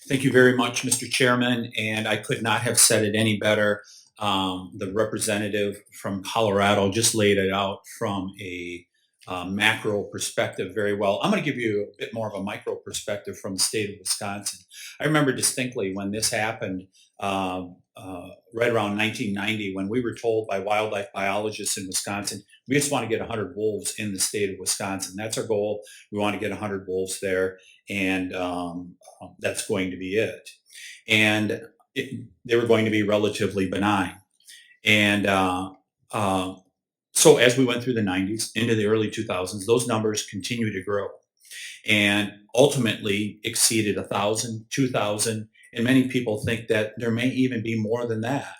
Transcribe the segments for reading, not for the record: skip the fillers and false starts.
Thank you very much, Mr. Chairman, and I could not have said it any better. The representative from Colorado just laid it out from a macro perspective very well. I'm going to give you a bit more of a micro perspective from the state of Wisconsin. I remember distinctly when this happened right around 1990 when we were told by wildlife biologists in Wisconsin, we just want to get 100 wolves in the state of Wisconsin. That's our goal. We want to get 100 wolves there, and that's going to be it. And they were going to be relatively benign. And so as we went through the 90s into the early 2000s, those numbers continue to grow and ultimately exceeded 1,000, 2,000. And many people think that there may even be more than that,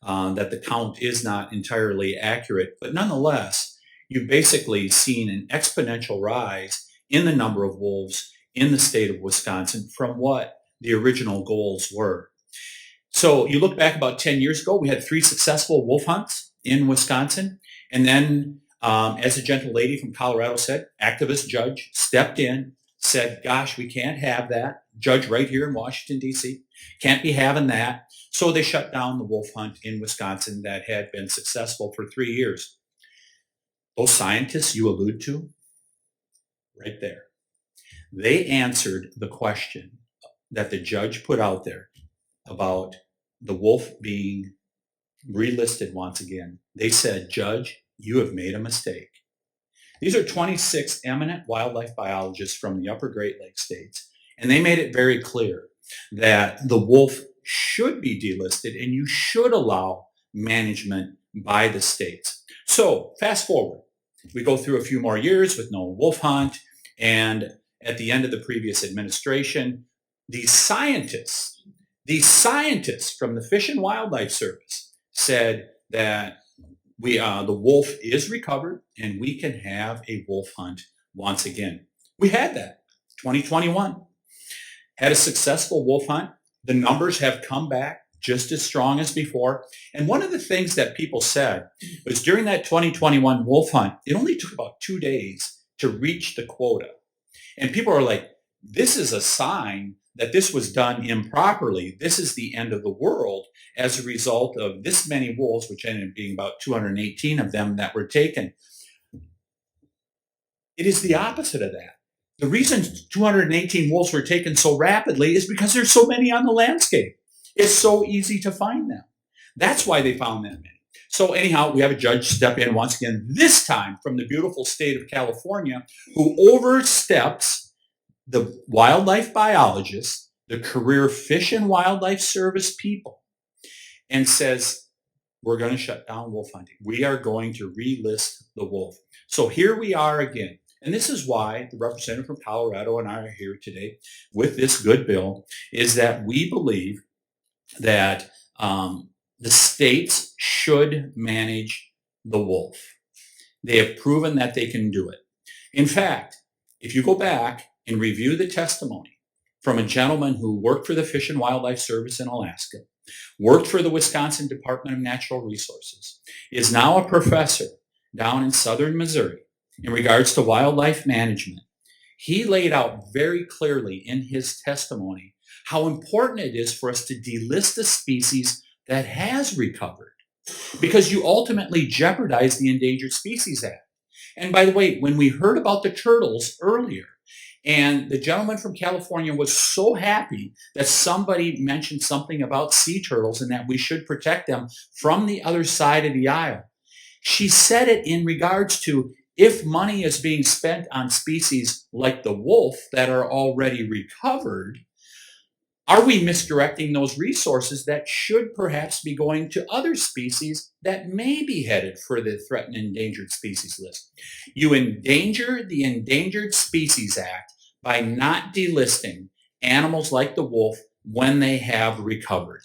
that the count is not entirely accurate. But nonetheless, you've basically seen an exponential rise in the number of wolves in the state of Wisconsin from what the original goals were. So you look back about 10 years ago, we had 3 successful wolf hunts in Wisconsin. And then, as a gentle lady from Colorado said, activist judge stepped in, said, gosh, we can't have that. Judge right here in Washington, D.C. Can't be having that. So they shut down the wolf hunt in Wisconsin that had been successful for 3 years. Those scientists you allude to, right there, they answered the question that the judge put out there about the wolf being relisted once again. They said, Judge, you have made a mistake. These are 26 eminent wildlife biologists from the upper Great Lakes states, and they made it very clear that the wolf should be delisted and you should allow management by the states. So fast forward, we go through a few more years with no wolf hunt, and at the end of the previous administration, these scientists from the Fish and Wildlife Service said that the wolf is recovered and we can have a wolf hunt once again. We had that, 2021. Had a successful wolf hunt. The numbers have come back just as strong as before. And one of the things that people said was during that 2021 wolf hunt, it only took about 2 days to reach the quota. And people are like, this is a sign that this was done improperly. This is the end of the world as a result of this many wolves, which ended up being about 218 of them that were taken. It is the opposite of that. The reason 218 wolves were taken so rapidly is because there's so many on the landscape. It's so easy to find them. That's why they found that many. So anyhow, we have a judge step in once again, this time from the beautiful state of California, who oversteps the wildlife biologists, the career Fish and Wildlife Service people, and says, we're going to shut down wolf hunting. We are going to relist the wolf. So here we are again. And this is why the representative from Colorado and I are here today with this good bill, is that we believe that the states should manage the wolf. They have proven that they can do it. In fact, if you go back and review the testimony from a gentleman who worked for the Fish and Wildlife Service in Alaska, worked for the Wisconsin Department of Natural Resources, is now a professor down in southern Missouri in regards to wildlife management. He laid out very clearly in his testimony how important it is for us to delist a species that has recovered, because you ultimately jeopardize the Endangered Species Act. And by the way, when we heard about the turtles earlier, and the gentleman from California was so happy that somebody mentioned something about sea turtles and that we should protect them from the other side of the aisle. She said it in regards to if money is being spent on species like the wolf that are already recovered, are we misdirecting those resources that should perhaps be going to other species that may be headed for the threatened endangered species list? You endanger the Endangered Species Act by not delisting animals like the wolf when they have recovered.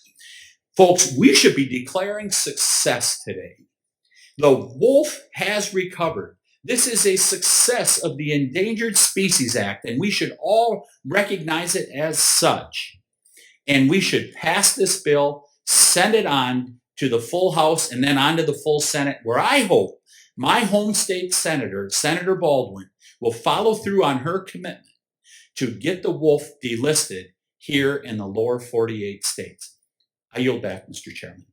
Folks, we should be declaring success today. The wolf has recovered. This is a success of the Endangered Species Act, and we should all recognize it as such. And we should pass this bill, send it on to the full House, and then on to the full Senate, where I hope my home state senator, Senator Baldwin, will follow through on her commitment to get the wolf delisted here in the lower 48 states. I yield back, Mr. Chairman.